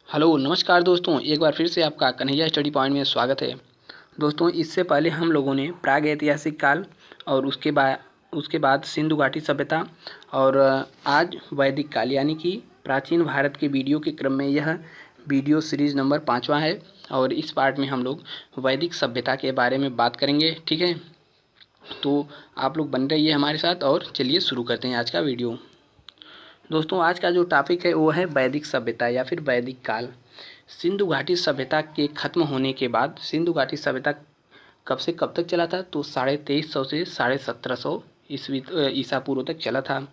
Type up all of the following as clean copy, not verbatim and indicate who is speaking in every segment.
Speaker 1: Hello नमस्कार दोस्तों, एक बार फिर से आपका कन्हैया स्टडी पॉइंट में स्वागत है। दोस्तों, इससे पहले हम लोगों ने प्राग ऐतिहासिक काल और उसके बाद सिंधु घाटी सभ्यता और आज वैदिक काल यानी कि प्राचीन भारत के वीडियो के क्रम में यह वीडियो सीरीज़ नंबर 5वां है और इस पार्ट में हम लोग वैदिक सभ्यता के बारे में बात करेंगे। ठीक है, तो आप लोग बन रहिए हमारे साथ और चलिए शुरू करते हैं आज का वीडियो। दोस्तों, आज का जो टॉपिक है वो है वैदिक सभ्यता या फिर वैदिक काल। सिंधु घाटी सभ्यता के खत्म होने के बाद सिंधु घाटी सभ्यता कब से कब तक चला था? तो 2350 से 1750 ईस्वी ईसा पूर्व तक चला था।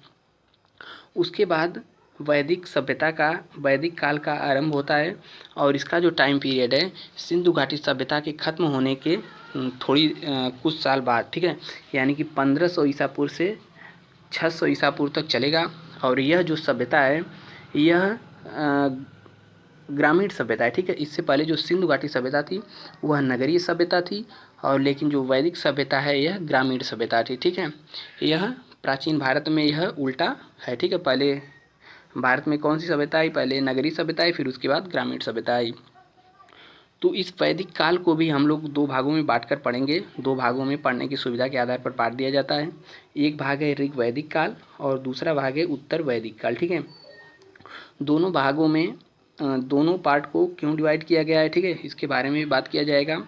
Speaker 1: उसके बाद वैदिक सभ्यता का वैदिक काल का आरंभ होता है और इसका जो टाइम पीरियड है सिंधु घाटी सभ्यता के खत्म होने के कुछ साल बाद, ठीक है, यानी कि 1500 ईसा पूर्व से 600 ईसा पूर्व तक चलेगा। और यह जो सभ्यता है यह ग्रामीण सभ्यता है। ठीक है, इससे पहले जो सिंधु घाटी सभ्यता थी वह नगरीय सभ्यता थी और लेकिन जो वैदिक सभ्यता है यह ग्रामीण सभ्यता थी। ठीक है, यह प्राचीन भारत में यह उल्टा है। ठीक है, पहले भारत में कौन सी सभ्यता आई? पहले नगरीय सभ्यता आई, फिर उसके बाद ग्रामीण सभ्यता आई। तो इस वैदिक काल को भी हम लोग दो भागों में बांट कर पढ़ेंगे। दो भागों में पढ़ने की सुविधा के आधार पर बांट दिया जाता है। एक भाग है ऋग वैदिक काल और दूसरा भाग है उत्तर वैदिक काल। ठीक है, दोनों भागों में दोनों पार्ट को क्यों डिवाइड किया गया है, ठीक है, इसके बारे में बात किया जाएगा।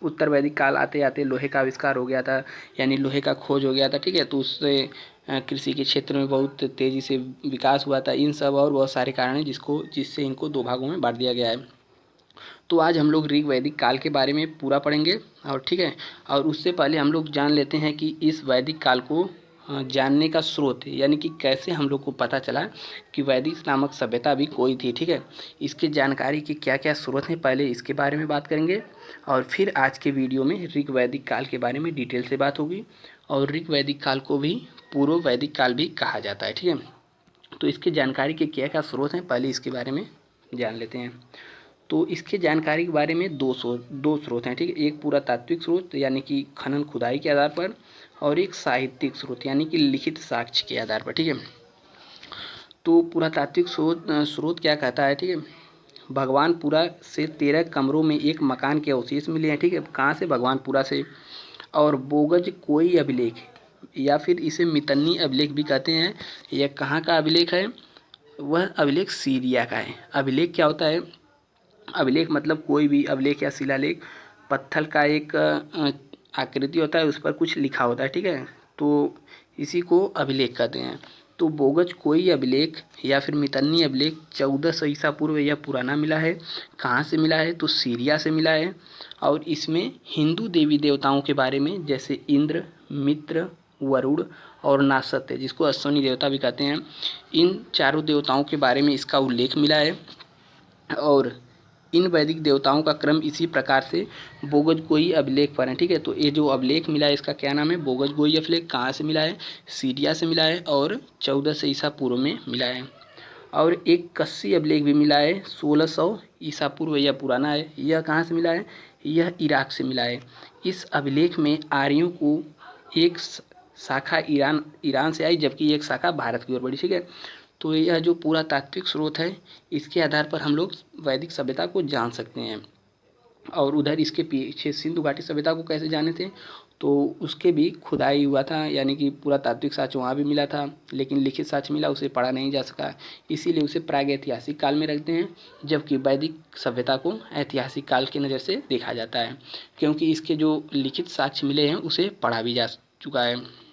Speaker 1: उत्तर वैदिक काल आते आते लोहे का आविष्कार हो गया था, यानी लोहे का खोज हो गया था। ठीक है, तो उससे कृषि के क्षेत्र में बहुत तेज़ी से विकास हुआ था। इन सब और बहुत सारे कारण हैं जिससे इनको दो भागों में बांट दिया गया है। तो आज हम लोग ऋग वैदिक काल के बारे में पूरा पढ़ेंगे और ठीक है, और उससे पहले हम लोग जान लेते हैं कि इस वैदिक काल को जानने का स्रोत यानी कि कैसे हम लोग को पता चला कि वैदिक नामक सभ्यता भी कोई थी। ठीक है, इसके जानकारी के क्या क्या स्रोत हैं पहले इसके बारे में बात करेंगे और फिर आज के वीडियो में ऋग वैदिक काल के बारे में डिटेल से बात होगी। और ऋग वैदिक काल को भी पूर्व वैदिक काल भी कहा जाता है। ठीक है, तो इसकी जानकारी के क्या क्या स्रोत हैं पहले इसके बारे में जान लेते हैं। तो इसके जानकारी के बारे में दो स्रोत हैं। ठीक है, एक पुरातात्विक स्रोत यानी कि खनन खुदाई के आधार पर और एक साहित्यिक स्रोत यानी कि लिखित साक्ष्य के आधार पर। ठीक है, तो पुरातात्विक स्रोत क्या कहता है? ठीक है, भगवानपुरा से 13 कमरों में एक मकान के अवशेष मिले हैं। ठीक है, कहाँ से? भगवानपुरा से। और बोगज कोई अभिलेख या फिर इसे मितन्नी अभिलेख भी कहते हैं। यह कहाँ का अभिलेख है? वह अभिलेख सीरिया का है। अभिलेख क्या होता है? अभिलेख मतलब कोई भी अभिलेख या शिलालेख पत्थर का एक आकृति होता है, उस पर कुछ लिखा होता है। ठीक है, तो इसी को अभिलेख कहते हैं। तो बोगज कोई अभिलेख या फिर मितन्नी अभिलेख 1400 ईसा पूर्व यह पुराना मिला है। कहाँ से मिला है? तो सीरिया से मिला है। और इसमें हिंदू देवी देवताओं के बारे में जैसे इंद्र, मित्र, वरुण और नासत्य जिसको अश्विनी देवता भी कहते हैं, इन चारों देवताओं के बारे में इसका उल्लेख मिला है। और इन वैदिक देवताओं का क्रम इसी प्रकार से बोगज गोई अभिलेख पर है। ठीक है, तो ये जो अभिलेख मिला है इसका क्या नाम है? बोगज गोई अभिलेख। कहाँ से मिला है? सीरिया से मिला है और 1400 ईसा पूर्व में मिला है। और एक कस्सी अभिलेख भी मिला है 1600 ईसा पूर्व, यह पुराना है। यह कहाँ से मिला है? यह इराक से मिला है। इस अभिलेख में आर्यों को एक शाखा ईरान से आई जबकि एक शाखा भारत की ओर बढ़ी। ठीक है, तो यह जो पूरा तात्विक स्रोत है इसके आधार पर हम लोग वैदिक सभ्यता को जान सकते हैं। और उधर इसके पीछे सिंधु घाटी सभ्यता को कैसे जाने थे? तो उसके भी खुदाई हुआ था, यानी कि पूरा तात्विक साक्ष्य वहाँ भी मिला था, लेकिन लिखित साक्ष्य मिला, उसे पढ़ा नहीं जा सका, इसीलिए उसे प्राग ऐतिहासिक काल में रखते हैं। जबकि वैदिक सभ्यता को ऐतिहासिक काल की नज़र से देखा जाता है, क्योंकि इसके जो लिखित साक्ष्य मिले हैं उसे पढ़ा भी जा चुका है।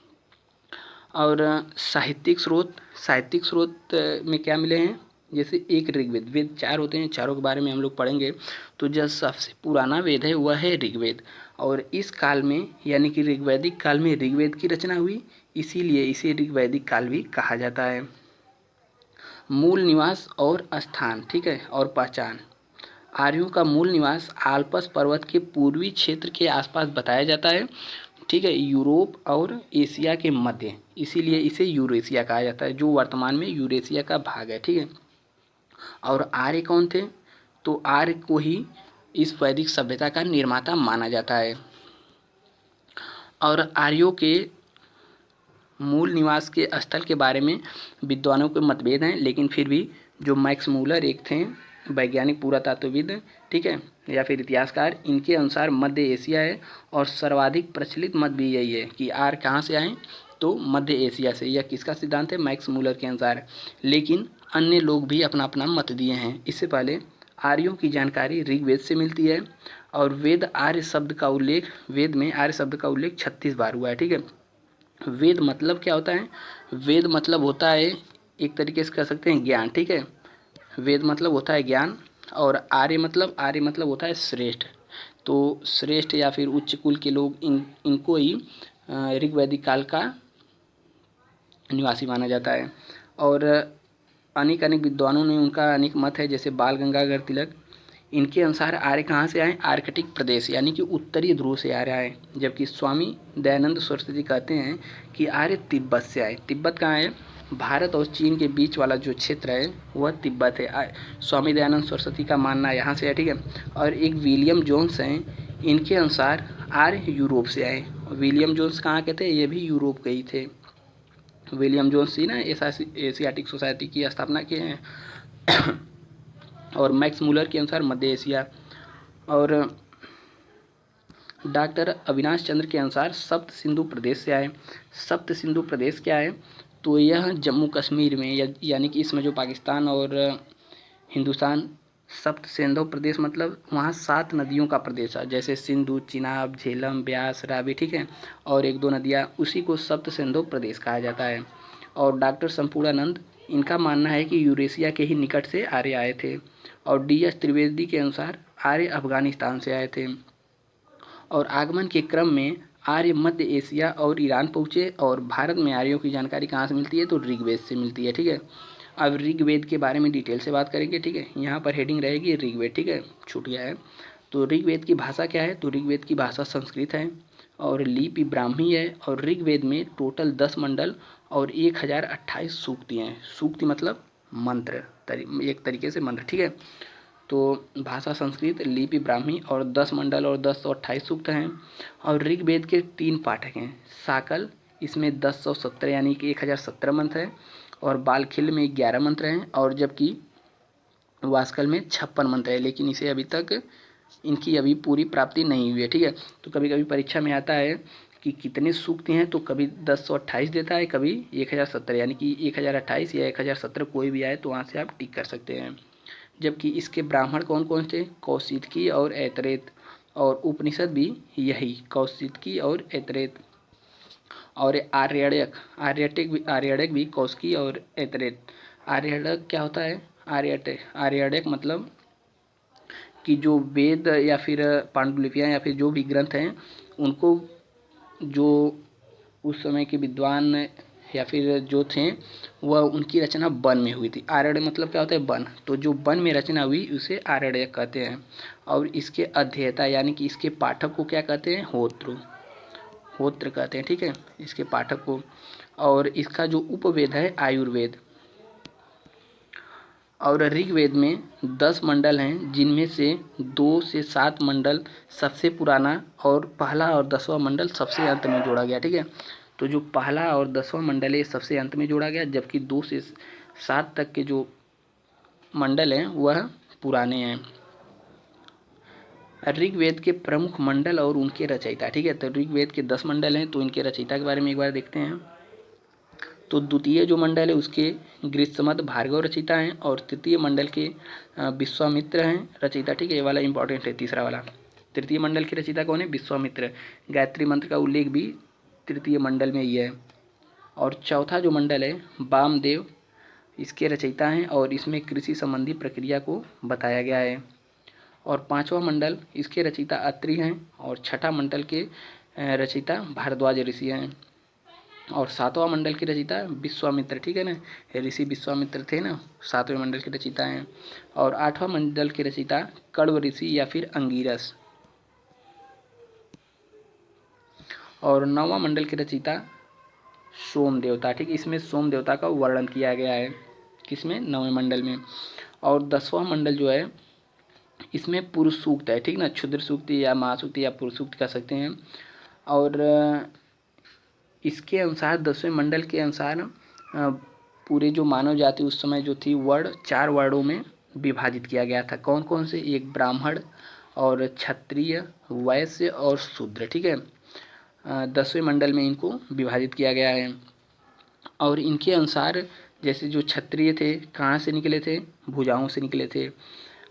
Speaker 1: और साहित्यिक स्रोत में क्या मिले हैं? जैसे एक ऋग्वेद, वेद 4 होते हैं, चारों के बारे में हम लोग पढ़ेंगे। तो जो सबसे पुराना वेद है वह है ऋग्वेद। और इस काल में यानी कि ऋग्वैदिक काल में ऋग्वेद की रचना हुई, इसीलिए इसे ऋग्वैदिक काल भी कहा जाता है। मूल निवास और स्थान, ठीक है, और पहचान। आर्यों का मूल निवास आल्पस पर्वत के पूर्वी क्षेत्र के आसपास बताया जाता है। ठीक है, यूरोप और एशिया के मध्य, इसीलिए इसे यूरेशिया कहा जाता है, जो वर्तमान में यूरेशिया का भाग है। ठीक है, और आर्य कौन थे? तो आर्य को ही इस वैदिक सभ्यता का निर्माता माना जाता है। और आर्यों के मूल निवास के स्थल के बारे में विद्वानों के मतभेद हैं, लेकिन फिर भी जो मैक्स मूलर एक थे वैज्ञानिक पुरातत्वविद, ठीक है, या फिर इतिहासकार, इनके अनुसार मध्य एशिया है। और सर्वाधिक प्रचलित मत भी यही है कि आर्य कहाँ से आए, तो मध्य एशिया से। यह किसका सिद्धांत है, मैक्स मूलर के अनुसार। लेकिन अन्य लोग भी अपना अपना मत दिए हैं। इससे पहले आर्यों की जानकारी ऋग्वेद से मिलती है। और वेद आर्य शब्द का उल्लेख, वेद में आर्य शब्द का उल्लेख 36 बार हुआ है, ठीक है। वेद मतलब क्या होता है, वेद मतलब होता है, एक तरीके से कह सकते हैं ज्ञान, ठीक है। वेद मतलब होता है ज्ञान। और आर्य मतलब होता है श्रेष्ठ। तो श्रेष्ठ या फिर उच्च कुल के लोग इनको ही ऋग्वैदिक काल का निवासी माना जाता है। और अनेक अनेक विद्वानों ने उनका अनेक मत है, जैसे बाल गंगाधर तिलक, इनके अनुसार आर्य कहाँ से आए, आर्कटिक प्रदेश यानी कि उत्तरी ध्रुव से आर्य आए। जबकि स्वामी दयानंद सरस्वती कहते हैं कि आर्य तिब्बत से आए। तिब्बत कहाँ है, भारत और चीन के बीच वाला जो क्षेत्र है वह तिब्बत है। स्वामी दयानंद सरस्वती का मानना यहाँ से है, ठीक है। और एक विलियम जोन्स हैं, इनके अनुसार आर्य यूरोप से आए। विलियम जोन्स कहाँ के थे, ये भी यूरोप के ही थे। विलियम जोन्स ही ना एशियाटिक सोसाइटी की स्थापना किए हैं। और मैक्स मूलर के अनुसार मध्य एशिया। और डॉक्टर अविनाश चंद्र के अनुसार सप्त सिंधु प्रदेश से आए। सप्त सिंधु प्रदेश क्या है, तो यह जम्मू कश्मीर में यानी कि इसमें जो पाकिस्तान और हिंदुस्तान, सप्त सिंधु प्रदेश मतलब वहाँ 7 नदियों का प्रदेश है, जैसे सिंधु, चिनाब, झेलम, ब्यास, रावी, ठीक है। और एक दो नदियाँ, उसी को सप्त सिंधु प्रदेश कहा जाता है। और डॉक्टर संपूर्णानंद, इनका मानना है कि यूरेशिया के ही निकट से आर्य आए थे। और डी.एस. त्रिवेदी के अनुसार आर्य अफगानिस्तान से आए थे। और आगमन के क्रम में आर्य मध्य एशिया और ईरान पहुँचे। और भारत में आर्यों की जानकारी कहाँ से मिलती है, तो ऋग्वेद से मिलती है, ठीक है। अब ऋग्वेद के बारे में डिटेल से बात करेंगे, ठीक है। यहाँ पर हेडिंग रहेगी ऋग्वेद, ठीक है, छूट गया है। तो ऋग्वेद की भाषा क्या है, तो ऋग्वेद की भाषा संस्कृत है और लिपि ब्राह्मी है। और ऋग्वेद में टोटल 10 मंडल और 1028 सूक्तियाँ हैं। सूक्ति मतलब मंत्र, एक तरीके से मंत्र, ठीक है। तो भाषा संस्कृत, लिपि ब्राह्मी और 10 मंडल और 1028 सूक्त हैं। और ऋग्वेद के 3 पाठक हैं। साकल, इसमें 1017 यानी कि 1017 मंत्र हैं। और बालखिल में 11 मंत्र हैं। और जबकि वास्कल में 56 मंत्र है, लेकिन इसे अभी तक इनकी अभी पूरी प्राप्ति नहीं हुई है, ठीक है। तो कभी कभी परीक्षा में आता है कि कितने सूक्ति हैं, तो कभी 1028 देता है, कभी 1017 यानी कि 1028 या 1017 कोई भी आए तो वहाँ से आप टिक कर सकते हैं। जबकि इसके ब्राह्मण कौन कौन थे, कौशिकी और ऐतरेत। और उपनिषद भी यही कौशिकी और ऐतरेत। और आर्यड़क भी कौशिकी और ऐतरेत। आर्यड़क क्या होता है, आर्यड़क मतलब कि जो वेद या फिर पांडुलिपियाँ या फिर जो भी ग्रंथ हैं, उनको जो उस समय के विद्वान या फिर जो थे वह उनकी रचना वन में हुई थी। आर्य मतलब क्या होता है, वन। तो जो वन में रचना हुई उसे आर्य कहते हैं। और इसके अध्येता यानी कि इसके पाठक को क्या कहते हैं, होत्र कहते हैं, ठीक है, इसके पाठक को। और इसका जो उपवेद है आयुर्वेद। और ऋग्वेद में 10 मंडल हैं, जिनमें से 2 से 7 मंडल सबसे पुराना और पहला और 10वां मंडल सबसे अंत में जोड़ा गया, ठीक है। तो जो पहला और 10वां मंडल है सबसे अंत में जोड़ा गया, जबकि 2 से 7 तक के जो मंडल हैं वह पुराने हैं। ऋग्वेद के प्रमुख मंडल और उनके रचयिता, ठीक है। तो ऋग्वेद के 10 मंडल हैं, तो इनके रचयिता के बारे में एक बार देखते हैं। तो द्वितीय जो मंडल है उसके गृत्समत भार्गव रचयिता हैं। और तृतीय मंडल के विश्वामित्र हैं रचयिता, ठीक है। ये वाला इंपॉर्टेंट है, तीसरा वाला। तृतीय मंडल के रचयिता कौन है, विश्वामित्र। गायत्री मंत्र का उल्लेख भी तृतीय मंडल में ही है। और चौथा जो मंडल है वामदेव, इसके रचयिता हैं और इसमें कृषि संबंधी प्रक्रिया को बताया गया है। और 5वां मंडल, इसके रचयिता अत्रि हैं। और छठा मंडल के रचयिता भारद्वाज ऋषि हैं। और 7वां मंडल के रचयिता विश्वामित्र, ठीक है ना, ऋषि विश्वामित्र थे ना, 7वें मंडल के रचयिता हैं। और 8वां मंडल के रचयिता कण्व ऋषि या फिर अंगिरस। और 9वां मंडल के रचयिता सोम देवता, ठीक, इसमें सोम देवता का वर्णन किया गया है, किसमें, 9वें मंडल में। और 10वां मंडल जो है इसमें पुरुष सूक्त है, ठीक ना, क्षुद्र सूक्ति या महासूक्ति या पुरुष सूक्त कह सकते हैं। और इसके अनुसार 10वें मंडल के अनुसार पूरे जो मानव जाति उस समय जो थी, वर्ण 4 वर्णों में विभाजित किया गया था। कौन कौन से? एक ब्राह्मण और क्षत्रिय, वैश्य और शूद्र, ठीक है। 10वें मंडल में इनको विभाजित किया गया है। और इनके अनुसार जैसे जो क्षत्रिय थे कहाँ से निकले थे? भुजाओं से निकले थे।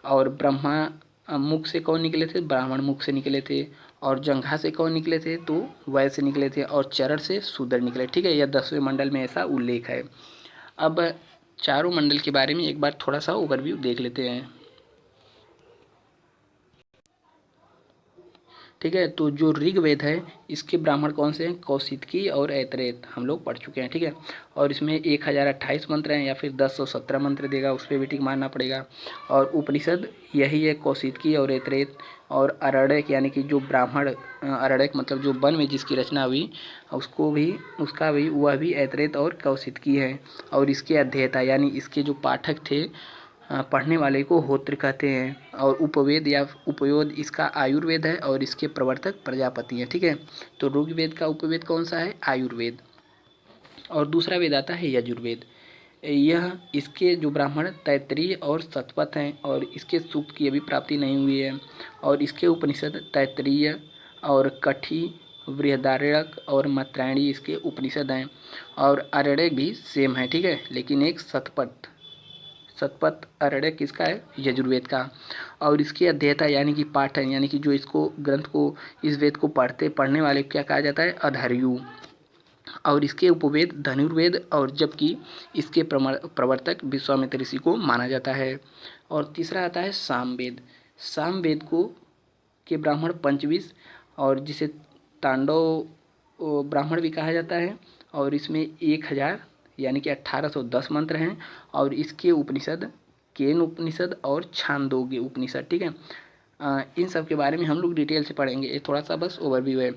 Speaker 1: और ब्रह्मा मुख से कौन निकले थे? ब्राह्मण मुख से निकले थे। और जंघा से कौन निकले थे? तो वैश्य निकले थे। और चरण से शूद्र निकले, ठीक है। यह 10वें मंडल में ऐसा उल्लेख है। अब चारों मंडल के बारे में एक बार थोड़ा सा ओवरव्यू देख लेते हैं, ठीक है। तो जो ऋग्वेद है इसके ब्राह्मण कौन से हैं? कौशिकी और ऐतरेय हम लोग पढ़ चुके हैं, ठीक है। और इसमें 1028 मंत्र हैं या फिर 1017 मंत्र देगा, उस पर भी टिक मारना पड़ेगा। और उपनिषद यही है, कौशिकी और ऐतरेय। और अरण्यक यानी कि जो ब्राह्मण, अरण्यक मतलब जो वन में जिसकी रचना हुई उसको भी, उसका भी, वह भी ऐतरेय और कौशिकी है। और इसके अध्येता यानी इसके जो पाठक थे, पढ़ने वाले को होत्र कहते हैं। और उपवेद या उपयोद इसका आयुर्वेद है और इसके प्रवर्तक प्रजापति हैं, ठीक है। तो ऋग्वेद का उपवेद कौन सा है? आयुर्वेद। और दूसरा वेद आता है यजुर्वेद। यह इसके जो ब्राह्मण तैत्तिरीय और शतपथ हैं और इसके सूक्त की अभी प्राप्ति नहीं हुई है। और इसके उपनिषद तैत्तिरीय और कठी, बृहदारण्यक और मैत्रेयणी इसके उपनिषद हैं। और आरण्यक भी सेम है, ठीक है, लेकिन एक शतपथ, शतपथ अरण्यक किसका है? यजुर्वेद का। और इसकी अध्येता यानी कि पाठक यानी कि जो इसको ग्रंथ को, इस वेद को पढ़ने वाले को क्या कहा जाता है? अधर्यु। और इसके उपवेद धनुर्वेद, और जबकि इसके प्रवर्तक विश्वामित्र ऋषि को माना जाता है। और तीसरा आता है सामवेद। सामवेद को के ब्राह्मण पंचविश और जिसे तांडव ब्राह्मण भी कहा जाता है। और इसमें 1000 यानी कि 1810 मंत्र हैं। और इसके उपनिषद केन उपनिषद और छांदोग्य उपनिषद, ठीक है। इन सब के बारे में हम लोग डिटेल से पढ़ेंगे, ये थोड़ा सा बस ओवरव्यू है।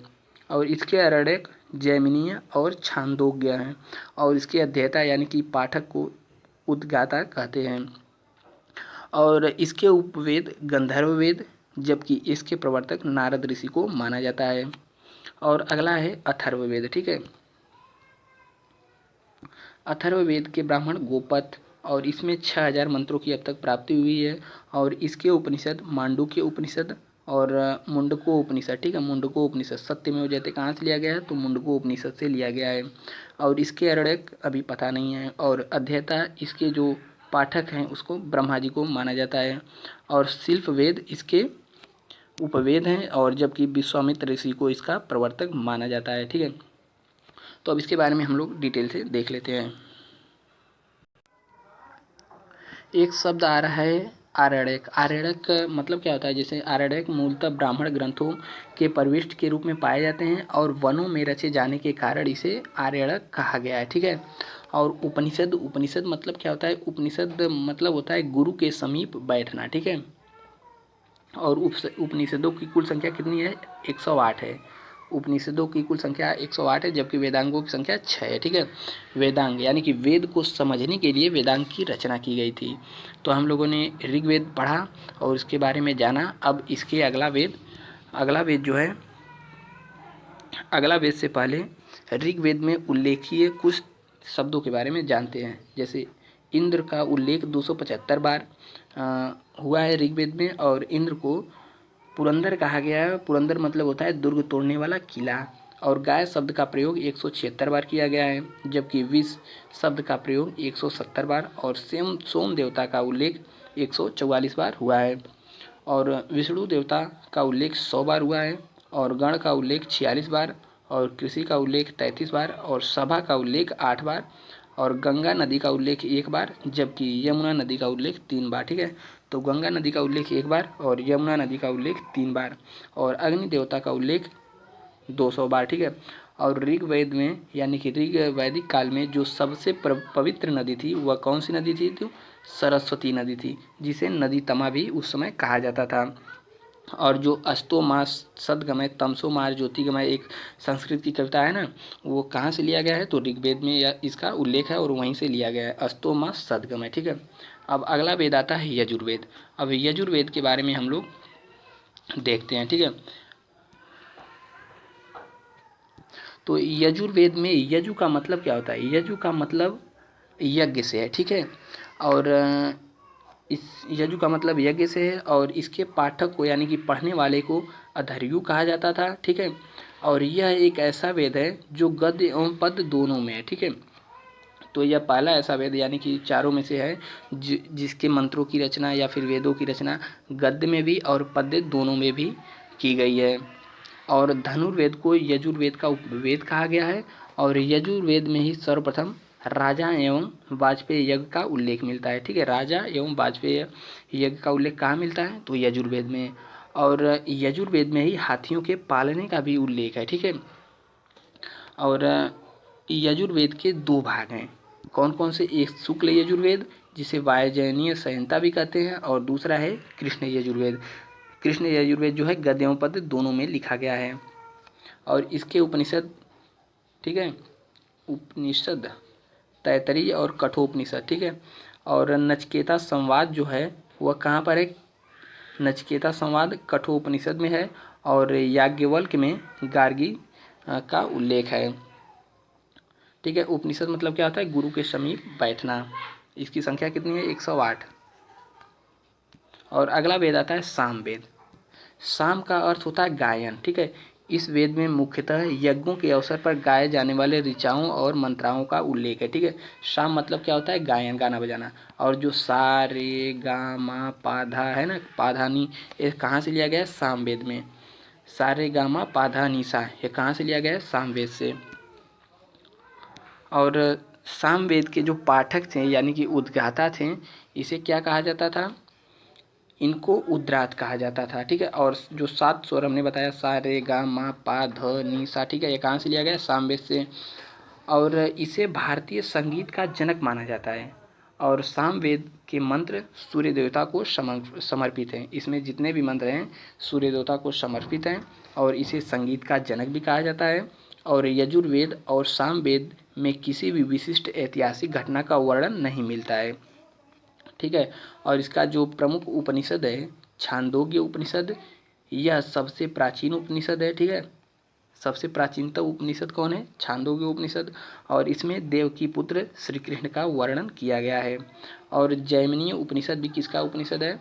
Speaker 1: और इसके आरण्यक जैमिनीय और छांदोग्य हैं। और इसके अध्येता यानी कि पाठक को उद्गाता कहते हैं। और इसके उपवेद गंधर्व वेद, जबकि इसके प्रवर्तक नारद ऋषि को माना जाता है। और अगला है अथर्ववेद, ठीक है। अथर्ववेद के ब्राह्मण गोपथ, और इसमें 6000 मंत्रों की अब तक प्राप्ति हुई है। और इसके उपनिषद मांडुक्य उपनिषद और मुंडको उपनिषद, ठीक है। मुंडको उपनिषद सत्यमेव जयते कहाँ से लिया गया है? तो मुंडको उपनिषद से लिया गया है। और इसके आरण्यक अभी पता नहीं है। और अध्येता इसके जो पाठक हैं उसको ब्रह्मा जी को माना जाता है। और शिल्प वेद इसके उपवेद हैं, और जबकि विश्वामित्र ऋषि को इसका प्रवर्तक माना जाता है, ठीक है। तो अब इसके बारे में हम लोग डिटेल से देख लेते हैं। एक शब्द आ रहा है आरण्यक। आरण्यक का मतलब क्या होता है? जैसे आरण्यक मूलतः ब्राह्मण ग्रंथों के परिशिष्ट के रूप में पाए जाते हैं और वनों में रचे जाने के कारण इसे आरण्यक कहा गया है, ठीक है। और उपनिषद, उपनिषद मतलब क्या होता है? उपनिषद मतलब होता है गुरु के समीप बैठना, ठीक है। और उपनिषदों की कुल संख्या कितनी है? 108 है। उपनिषदों की कुल संख्या 108 है, जबकि वेदांगों की संख्या 6 है, ठीक है। वेदांग यानी कि वेद को समझने के लिए वेदांग की रचना की गई थी। तो हम लोगों ने ऋग्वेद पढ़ा और इसके बारे में जाना। अब इसके अगला वेद जो है, अगला वेद से पहले ऋग्वेद में उल्लेखीय कुछ शब्दों के बारे में जानते हैं। जैसे इंद्र का उल्लेख 275 बार हुआ है ऋग्वेद में। और इंद्र को पुरंदर कहा गया है। पुरंदर मतलब होता है दुर्ग तोड़ने वाला किला। और गाय शब्द का प्रयोग 176 बार किया गया है, जबकि विष शब्द का प्रयोग 170 बार। और सोम देवता का उल्लेख 144 बार हुआ है। और विष्णु देवता का उल्लेख 100 बार हुआ है। और गण का उल्लेख 46 बार। और कृषि का उल्लेख 33 बार। और सभा का उल्लेख 8 बार। और गंगा नदी का उल्लेख 1 बार, जबकि यमुना नदी का उल्लेख 3 बार, ठीक है। तो गंगा नदी का उल्लेख 1 बार और यमुना नदी का उल्लेख 3 बार। और अग्नि देवता का उल्लेख 200 बार, ठीक है। और ऋग्वेद में यानी कि ऋग वैदिक काल में जो सबसे पवित्र नदी थी वह कौन सी नदी थी? तो सरस्वती नदी थी, जिसे नदी तमा भी उस समय कहा जाता था। और जो अस्तो मास सदगमय तमसो मार ज्योतिगमय एक संस्कृत की कविता है ना, वो कहाँ से लिया गया है? तो ऋग्वेद में या इसका उल्लेख है और वहीं से लिया गया है, अस्तो मास सदगमय, ठीक है। अब अगला वेद आता है यजुर्वेद। अब यजुर्वेद के बारे में हम लोग देखते हैं, ठीक है। तो यजुर्वेद में यजु का मतलब क्या होता है? यजु का मतलब यज्ञ से है, ठीक है। और इस यजु का मतलब यज्ञ से है और इसके पाठक को यानी कि पढ़ने वाले को अधर्यु कहा जाता था। ठीक है, और यह एक ऐसा वेद है जो गद्य एवं पद्य दोनों में है। ठीक है, तो यह पहला ऐसा वेद यानी कि चारों में से है जिसके मंत्रों की रचना या फिर वेदों की रचना गद्य में भी और पद्य दोनों में भी की गई है। और धनुर्वेद को यजुर्वेद का उपवेद कहा गया है और यजुर्वेद में ही सर्वप्रथम राजा एवं वाजपेयी यज्ञ का उल्लेख मिलता है। ठीक है, राजा एवं वाजपेयी यज्ञ का उल्लेख कहाँ मिलता है, तो यजुर्वेद में। और यजुर्वेद में ही हाथियों के पालने का भी उल्लेख है। ठीक है, और यजुर्वेद के दो भाग हैं। कौन कौन से, एक शुक्ल यजुर्वेद जिसे वायजनीय संहिता भी कहते हैं और दूसरा है कृष्ण यजुर्वेद। कृष्ण यजुर्वेद जो है गद्य एवं पद्य दोनों में लिखा गया है और इसके उपनिषद, ठीक है, उपनिषद तैतरीय और कठोपनिषद, ठीक है, और नचिकेता संवाद जो है वह कहाँ पर है, नचिकेता संवाद कठोपनिषद में है और याज्ञवल्क्य में गार्गी का उल्लेख है। ठीक है, उपनिषद मतलब क्या होता है, गुरु के समीप बैठना। इसकी संख्या कितनी है, 108। और अगला वेद आता है सामवेद। साम का अर्थ होता है गायन। ठीक है, इस वेद में मुख्यतः यज्ञों के अवसर पर गाए जाने वाले ऋचाओं और मंत्राओं का उल्लेख है। ठीक है, साम मतलब क्या होता है, गायन, गाना बजाना। और जो सा रे गा मा पा धा है ना, पाधानी, ये कहाँ से लिया गया है, सामवेद में। सा रे गा मा पा धा नी सा, ये कहाँ से लिया गया है, सामवेद से। और सामवेद के जो पाठक थे यानी कि उद्गाता थे, इसे क्या कहा जाता था, इनको उद्रात कहा जाता था। ठीक है, और जो 7 स्वर हमने बताया, सा रे गा मा पा ध नी सा, ठीक है, ये कहाँ से लिया गया, सामवेद से। और इसे भारतीय संगीत का जनक माना जाता है और सामवेद के मंत्र सूर्य देवता को समर्पित हैं। इसमें जितने भी मंत्र हैं सूर्य देवता को समर्पित हैं और इसे संगीत का जनक भी कहा जाता है। और यजुर्वेद और सामवेद में किसी भी विशिष्ट ऐतिहासिक घटना का वर्णन नहीं मिलता है। ठीक है, और इसका जो प्रमुख उपनिषद है छांदोग्य उपनिषद, यह सबसे प्राचीन उपनिषद है। ठीक है, सबसे प्राचीनतम उपनिषद कौन है, छांदोग्य उपनिषद, और इसमें देवकी पुत्र श्री कृष्ण का वर्णन किया गया है। और जैमिनीय उपनिषद भी किसका उपनिषद है,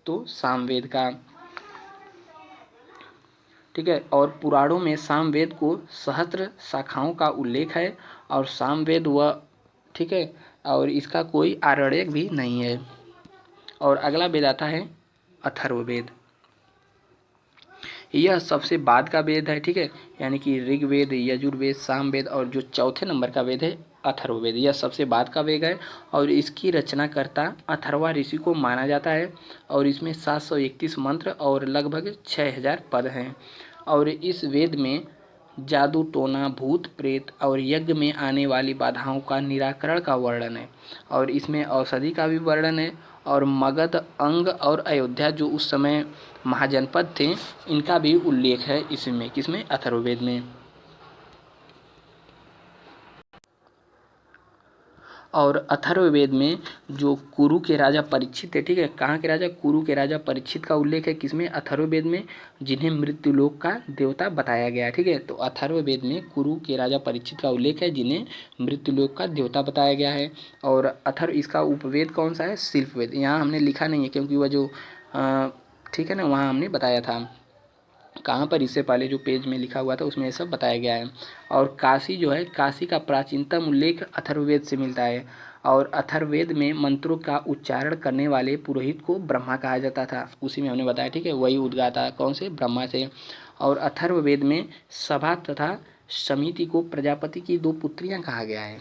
Speaker 1: तो सामवेद का। ठीक है, और पुराणों में सामवेद को सहस्त्र शाखाओं का उल्लेख है और सामवेद व, ठीक है, और इसका कोई आरण्यक भी नहीं है। और अगला वेद आता है अथर्ववेद। यह सबसे बाद का वेद है। ठीक है, यानी कि ऋग्वेद, यजुर्वेद, सामवेद और जो चौथे नंबर का वेद है अथर्ववेद, यह सबसे बाद का वेद है और इसकी रचनाकर्ता अथर्वा ऋषि को माना जाता है। और इसमें 731 मंत्र और लगभग 6000 पद हैं। और इस वेद में जादू टोना, भूत प्रेत और यज्ञ में आने वाली बाधाओं का निराकरण का वर्णन है और इसमें औषधि का भी वर्णन है। और मगध, अंग और अयोध्या जो उस समय महाजनपद थे, इनका भी उल्लेख है इसमें, किसमें, अथर्ववेद में। और अथर्ववेद में जो कुरु के राजा परीक्षित थे, ठीक है, कहाँ के राजा, कुरु के राजा परीक्षित का उल्लेख है किसमें, अथर्ववेद में, जिन्हें मृत्युलोक का देवता बताया गया है। ठीक है, तो अथर्ववेद में कुरु के राजा परीक्षित का उल्लेख है जिन्हें मृत्युलोक का देवता बताया गया है। और अथर्व, इसका उपवेद कौन सा है, शिल्पवेद। यहाँ हमने लिखा नहीं है क्योंकि वह जो ठीक है ना, वहाँ हमने बताया था कहाँ पर, इससे पहले जो पेज में लिखा हुआ था उसमें ये सब बताया गया है। और काशी जो है, काशी का प्राचीनतम उल्लेख अथर्ववेद से मिलता है और अथर्ववेद में मंत्रों का उच्चारण करने वाले पुरोहित को ब्रह्मा कहा जाता था, उसी में हमने बताया। ठीक है, वही उद्गाता कौन से, ब्रह्मा से। और अथर्ववेद में सभा तथा समिति को प्रजापति की 2 पुत्रियाँ कहा गया है।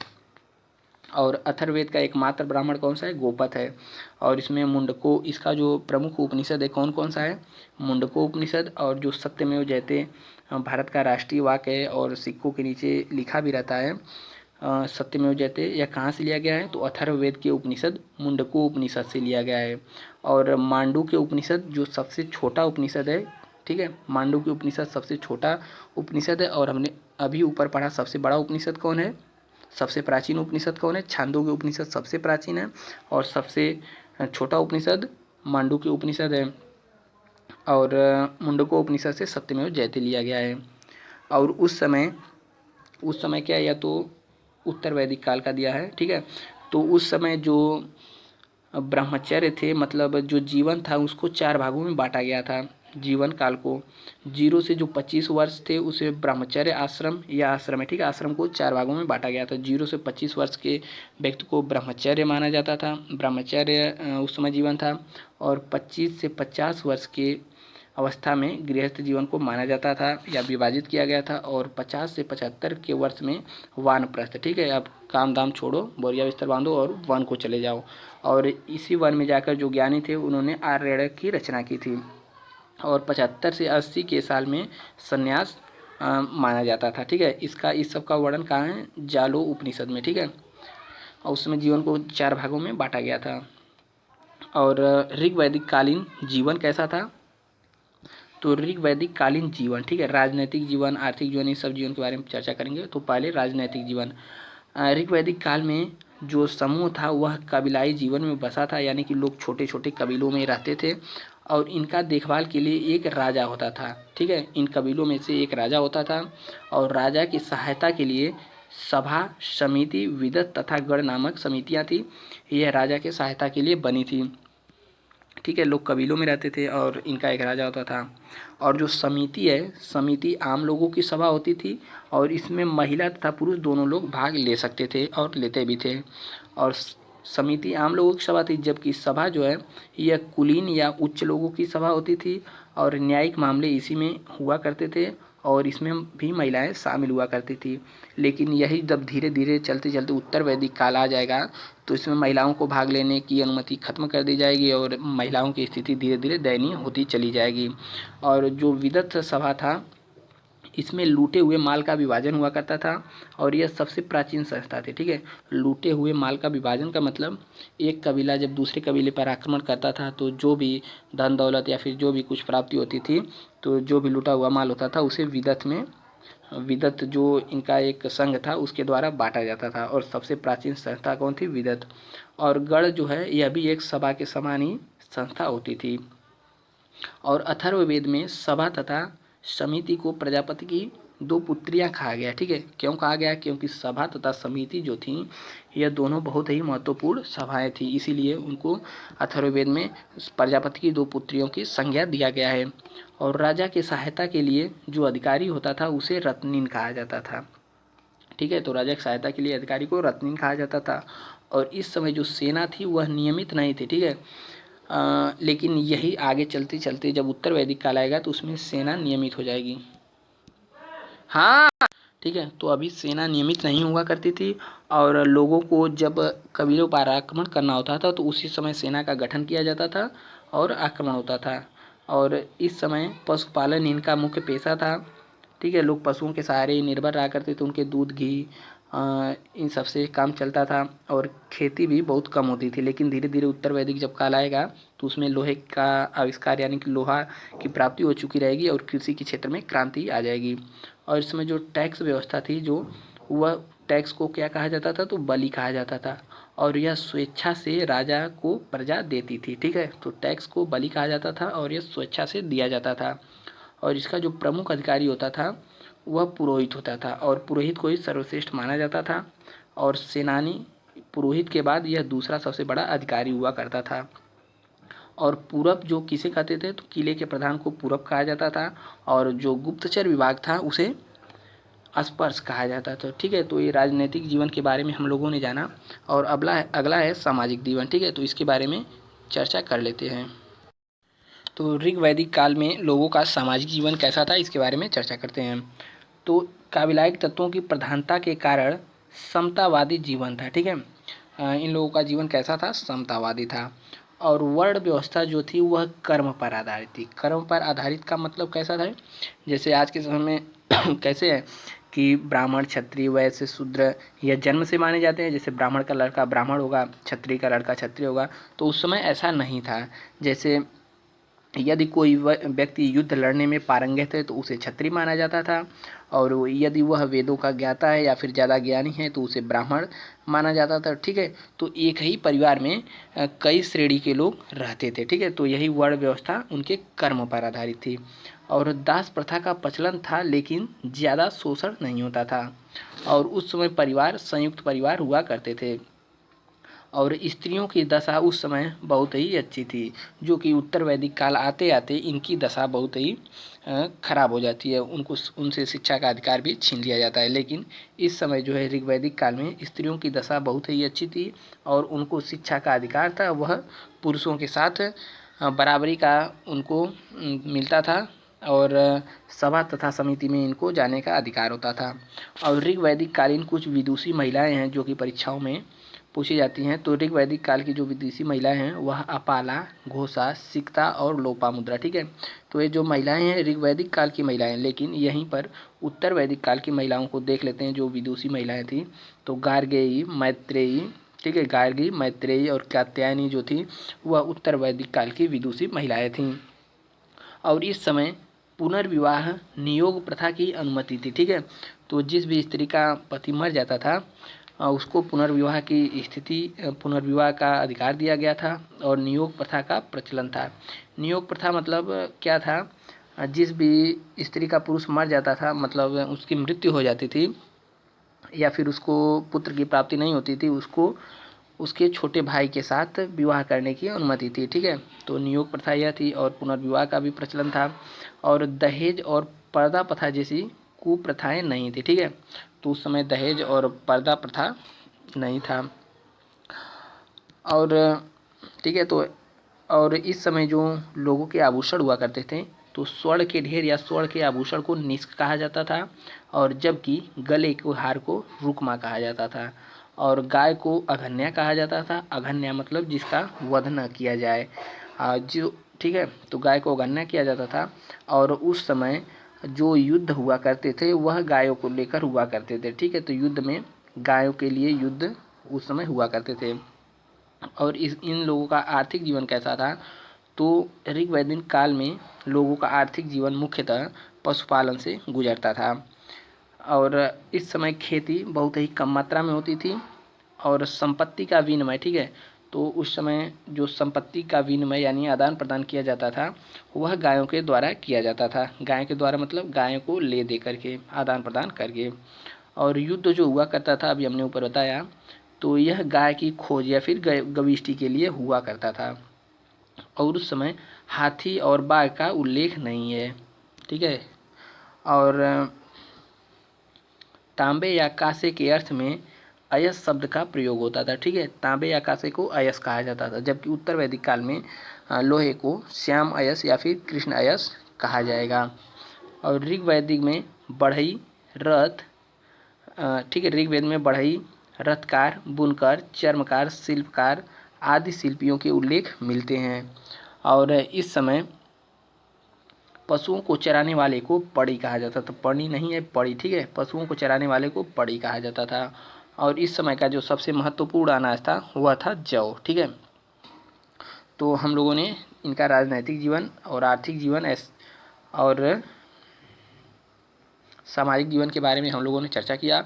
Speaker 1: और अथर्ववेद का एकमात्र ब्राह्मण कौन सा है, गोपत है। और इसमें मुंडको, इसका जो प्रमुख उपनिषद है कौन कौन सा है, मुंडको उपनिषद, और जो सत्यमेव जयते भारत का राष्ट्रीय वाक्य है और सिक्कों के नीचे लिखा भी रहता है सत्यमेव जयते, यह कहाँ से लिया गया है, तो अथर्ववेद के उपनिषद मुंडको उपनिषद से लिया गया है। और मांडू के उपनिषद जो सबसे छोटा उपनिषद है, ठीक है, मांडू के उपनिषद सबसे छोटा उपनिषद है। और हमने अभी ऊपर पढ़ा सबसे बड़ा उपनिषद कौन है, सबसे प्राचीन उपनिषद कौन है, छांदोग्य उपनिषद सबसे प्राचीन है और सबसे छोटा उपनिषद मांडुक्य उपनिषद है। और मुंडको उपनिषद से सत्यमेव जयते लिया गया है। और उस समय क्या, या तो उत्तर वैदिक काल का दिया है। ठीक है, तो उस समय जो ब्रह्मचर्य थे, मतलब जो जीवन था उसको 4 भागों में बांटा गया था। जीवन काल को 0 से जो 25 वर्ष थे उसे ब्रह्मचर्य आश्रम या आश्रम है, ठीक है, आश्रम को 4 भागों में बांटा गया था। 0 से 25 वर्ष के व्यक्ति को ब्रह्मचर्य माना जाता था, ब्रह्मचर्य उस समय जीवन था। और 25 से 50 वर्ष के अवस्था में गृहस्थ जीवन को माना जाता था या विभाजित किया गया था। और 50 से 75 के वर्ष में वानप्रस्थ, ठीक है, अब काम दाम छोड़ो, बोरिया बिस्तर बांधो और वन को चले जाओ। और इसी वन में जाकर जो ज्ञानी थे उन्होंने आर्यवर्त की रचना की थी। और 75 से 80 के साल में संन्यास माना जाता था, ठीक है। इस सब का वर्णन कहाँ है, जालो उपनिषद में, ठीक है। और उसमें जीवन को 4 भागों में बांटा गया था। और ऋग वैदिक कालीन जीवन कैसा था, तो ऋग वैदिक कालीन जीवन, ठीक है, राजनैतिक जीवन, आर्थिक जीवन, इस सब जीवन के बारे में चर्चा करेंगे। तो पहले राजनैतिक जीवन। ऋग वैदिक काल में जो समूह था वह कबीलाई जीवन में बसा था, यानी कि लोग छोटे छोटे कबीलों में रहते थे और इनका देखभाल के लिए एक राजा होता था, ठीक है। इन कबीलों में से एक राजा होता था और राजा की सहायता के लिए सभा, समिति, विदत तथा गण नामक समितियां थी। यह राजा के सहायता के लिए बनी थी, ठीक है। लोग कबीलों में रहते थे और इनका एक राजा होता था। और जो समिति है, समिति आम लोगों की सभा होती थी और इसमें महिला तथा पुरुष दोनों लोग भाग ले सकते थे और लेते भी थे। और समिति आम लोगों की सभा थी, जबकि सभा जो है यह कुलीन या उच्च लोगों की सभा होती थी और न्यायिक मामले इसी में हुआ करते थे और इसमें भी महिलाएं शामिल हुआ करती थी। लेकिन यही जब धीरे धीरे चलते चलते उत्तर वैदिक काल आ जाएगा तो इसमें महिलाओं को भाग लेने की अनुमति खत्म कर दी जाएगी और महिलाओं की स्थिति धीरे धीरे दयनीय होती चली जाएगी। और जो विदत सभा था इसमें लूटे हुए माल का विभाजन हुआ करता था और यह सबसे प्राचीन संस्था थी, ठीक है। लूटे हुए माल का विभाजन का मतलब एक कबीला जब दूसरे कबीले पर आक्रमण करता था तो जो भी धन दौलत या फिर जो भी कुछ प्राप्ति होती थी, तो जो भी लूटा हुआ माल होता था उसे विदत जो इनका एक संघ था उसके द्वारा बांटा जाता था। और सबसे प्राचीन संस्था कौन थी, विदत। और गण जो है यह भी एक सभा के समान ही संस्था होती थी। और अथर्ववेद में सभा तथा समिति को प्रजापति की 2 पुत्रियां कहा गया, ठीक है। क्यों कहा गया, क्योंकि सभा तथा समिति जो थी यह दोनों बहुत ही महत्वपूर्ण सभाएं थी, इसीलिए उनको अथर्ववेद में प्रजापति की 2 पुत्रियों की संज्ञा दिया गया है। और राजा की सहायता के लिए जो अधिकारी होता था उसे रत्निन कहा जाता था, ठीक है। तो राजा की सहायता के लिए अधिकारी को रत्निन कहा जाता था। और इस समय जो सेना थी वह नियमित नहीं थी, ठीक है। लेकिन यही आगे चलते चलते जब उत्तर वैदिक काल आएगा तो उसमें सेना नियमित हो जाएगी। हाँ, ठीक है। तो अभी सेना नियमित नहीं हुआ करती थी और लोगों को जब कबीलों पर आक्रमण करना होता था तो उसी समय सेना का गठन किया जाता था और आक्रमण होता था। और इस समय पशुपालन इनका मुख्य पेशा था, ठीक है। लोग पशुओं के सहारे ही निर्भर रहा करते थे, उनके दूध, घी इन सब से काम चलता था और खेती भी बहुत कम होती थी। लेकिन धीरे धीरे उत्तर वैदिक जब काल आएगा तो उसमें लोहे का आविष्कार यानी कि लोहा की प्राप्ति हो चुकी रहेगी और कृषि के क्षेत्र में क्रांति आ जाएगी। और इसमें जो टैक्स व्यवस्था थी जो वह टैक्स को क्या कहा जाता था, तो बलि कहा जाता था। और यह स्वेच्छा से राजा को प्रजा देती थी, ठीक है। तो टैक्स को बलि कहा जाता था और यह स्वेच्छा से दिया जाता था। और इसका जो प्रमुख अधिकारी होता था वह पुरोहित होता था और पुरोहित को ही सर्वश्रेष्ठ माना जाता था। और सेनानी पुरोहित के बाद यह दूसरा सबसे बड़ा अधिकारी हुआ करता था। और पूरब जो किसे कहते थे, तो किले के प्रधान को पूरब कहा जाता था और जो गुप्तचर विभाग था उसे स्पर्श कहा जाता था, ठीक है। तो ये राजनीतिक जीवन के बारे में हम लोगों ने जाना। और अगला है सामाजिक जीवन, ठीक है। तो इसके बारे में चर्चा कर लेते हैं। तो ऋग वैदिक काल में लोगों का सामाजिक जीवन कैसा था इसके बारे में चर्चा करते हैं। तो काबिलायिक तत्वों की प्रधानता के कारण समतावादी जीवन था, ठीक है। इन लोगों का जीवन कैसा था, समतावादी था। और वर्ण व्यवस्था जो थी वह कर्म पर आधारित थी। कर्म पर आधारित का मतलब कैसा था, जैसे आज के समय में कैसे है कि ब्राह्मण, क्षत्रिय, वैश्य, शूद्र यह जन्म से माने जाते हैं। जैसे ब्राह्मण का लड़का ब्राह्मण होगा, क्षत्रिय का लड़का क्षत्रिय होगा। तो उस समय ऐसा नहीं था। जैसे यदि कोई व्यक्ति युद्ध लड़ने में पारंगत है तो उसे क्षत्रिय माना जाता था और यदि वह वेदों का ज्ञाता है या फिर ज़्यादा ज्ञानी है तो उसे ब्राह्मण माना जाता था, ठीक है। तो एक ही परिवार में कई श्रेणी के लोग रहते थे, ठीक है। तो यही वर्ण व्यवस्था उनके कर्म पर आधारित थी। और दास प्रथा का प्रचलन था लेकिन ज़्यादा शोषण नहीं होता था। और उस समय परिवार संयुक्त परिवार हुआ करते थे। और स्त्रियों की दशा उस समय बहुत ही अच्छी थी, जो कि उत्तर वैदिक काल आते आते इनकी दशा बहुत ही खराब हो जाती है, उनको उनसे शिक्षा का अधिकार भी छीन लिया जाता है। लेकिन इस समय जो है ऋग्वैदिक काल में स्त्रियों की दशा बहुत ही अच्छी थी और उनको शिक्षा का अधिकार था, वह पुरुषों के साथ बराबरी का उनको मिलता था और सभा तथा समिति में इनको जाने का अधिकार होता था। और ऋग्वैदिक कालीन कुछ विदुषी महिलाएं हैं जो कि परीक्षाओं में पूछी जाती हैं। तो ऋग्वैदिक काल की जो विदेशी महिलाएं हैं वह अपाला, घोषा, सिकता और लोपामुद्रा, ठीक है। तो ये जो महिलाएं हैं ऋग्वैदिक काल की महिलाएं, लेकिन यहीं पर उत्तर वैदिक काल की महिलाओं को देख लेते हैं जो विदुषी महिलाएं थी। तो गार्गेयी, मैत्रेयी, ठीक है, गार्गी, मैत्रेयी और कात्यायनी जो थी वह उत्तर वैदिक काल की विदुषी महिलाएं थीं। और इस समय पुनर्विवाह नियोग प्रथा की अनुमति थी, ठीक है। तो जिस भी स्त्री का पति मर जाता था उसको पुनर्विवाह की स्थिति पुनर्विवाह का अधिकार दिया गया था और नियोग प्रथा का प्रचलन था। नियोग प्रथा मतलब क्या था, जिस भी स्त्री का पुरुष मर जाता था, मतलब उसकी मृत्यु हो जाती थी या फिर उसको पुत्र की प्राप्ति नहीं होती थी, उसको उसके छोटे भाई के साथ विवाह करने की अनुमति थी, ठीक है। तो नियोग प्रथा यह थी और पुनर्विवाह का भी प्रचलन था और दहेज और पर्दा प्रथा जैसी कुप्रथाएं नहीं थी, ठीक है। तो उस समय दहेज और पर्दा प्रथा नहीं था। और ठीक है, तो और इस समय जो लोगों के आभूषण हुआ करते थे तो स्वर्ण के ढेर या स्वर्ण के आभूषण को निष्क कहा जाता था और जबकि गले के हार को रुक्मा कहा जाता था और गाय को अघन्या कहा जाता था। अघन्या मतलब जिसका वध न किया जाए, जो, ठीक है। तो गाय को अघन्या किया जाता था और उस समय जो युद्ध हुआ करते थे वह गायों को लेकर हुआ करते थे, ठीक है। तो युद्ध में गायों के लिए युद्ध उस समय हुआ करते थे। और इन लोगों का आर्थिक जीवन कैसा था, तो ऋग्वैदिक काल में लोगों का आर्थिक जीवन मुख्यतः पशुपालन से गुजरता था और इस समय खेती बहुत ही कम मात्रा में होती थी और संपत्ति का विनिमय, ठीक है। तो उस समय जो संपत्ति का विनिमय यानी आदान प्रदान किया जाता था वह गायों के द्वारा किया जाता था। गाय के द्वारा मतलब गायों को ले दे करके आदान प्रदान करके। और युद्ध जो हुआ करता था अभी हमने ऊपर बताया, तो यह गाय की खोज या फिर गविष्टि के लिए हुआ करता था और उस समय हाथी और बाघ का उल्लेख नहीं है, ठीक है। और तांबे या कांसे के अर्थ में अयस शब्द का प्रयोग होता था, ठीक है। तांबे या कांसे को अयस कहा जाता था, जबकि उत्तर वैदिक काल में लोहे को श्याम अयस या फिर कृष्ण अयस कहा जाएगा। और ऋग्वैदिक में बढ़ई, रथ, ठीक है, ऋग्वेद में बढ़ई, रथकार, बुनकर, चर्मकार, शिल्पकार आदि शिल्पियों के उल्लेख मिलते हैं। और इस समय पशुओं को चराने वाले को पड़ी कहा जाता था, पड़ी नहीं है पड़ी, ठीक है। पशुओं को चराने वाले को पड़ी कहा जाता था। और इस समय का जो सबसे महत्वपूर्ण अनाज था वह था जौ, ठीक है। तो हम लोगों ने इनका राजनैतिक जीवन और आर्थिक जीवन और सामाजिक जीवन के बारे में हम लोगों ने चर्चा किया।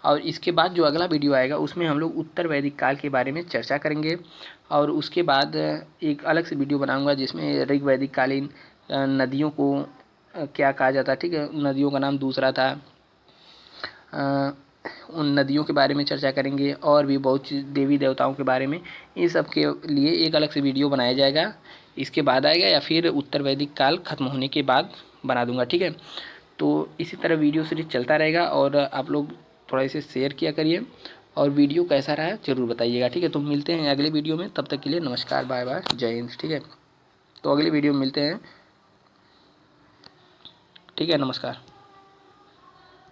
Speaker 1: और इसके बाद जो अगला वीडियो आएगा उसमें हम लोग उत्तर वैदिक काल के बारे में चर्चा करेंगे और उसके बाद एक अलग से वीडियो बनाऊंगा जिसमें ऋग्वैदिक कालीन नदियों को क्या कहा जाता है, ठीक है। नदियों का नाम दूसरा था, उन नदियों के बारे में चर्चा करेंगे और भी बहुत चीज़ देवी देवताओं के बारे में, इन सब के लिए एक अलग से वीडियो बनाया जाएगा। इसके बाद आएगा या फिर उत्तर वैदिक काल खत्म होने के बाद बना दूंगा, ठीक है। तो इसी तरह वीडियो सीरीज चलता रहेगा और आप लोग थोड़ा इसे शेयर किया करिए और वीडियो कैसा रहा ज़रूर बताइएगा, ठीक है। तो मिलते हैं अगले वीडियो में, तब तक के लिए नमस्कार, बाय बाय, जय हिंद, ठीक है। तो अगले वीडियो में मिलते हैं, ठीक है, नमस्कार।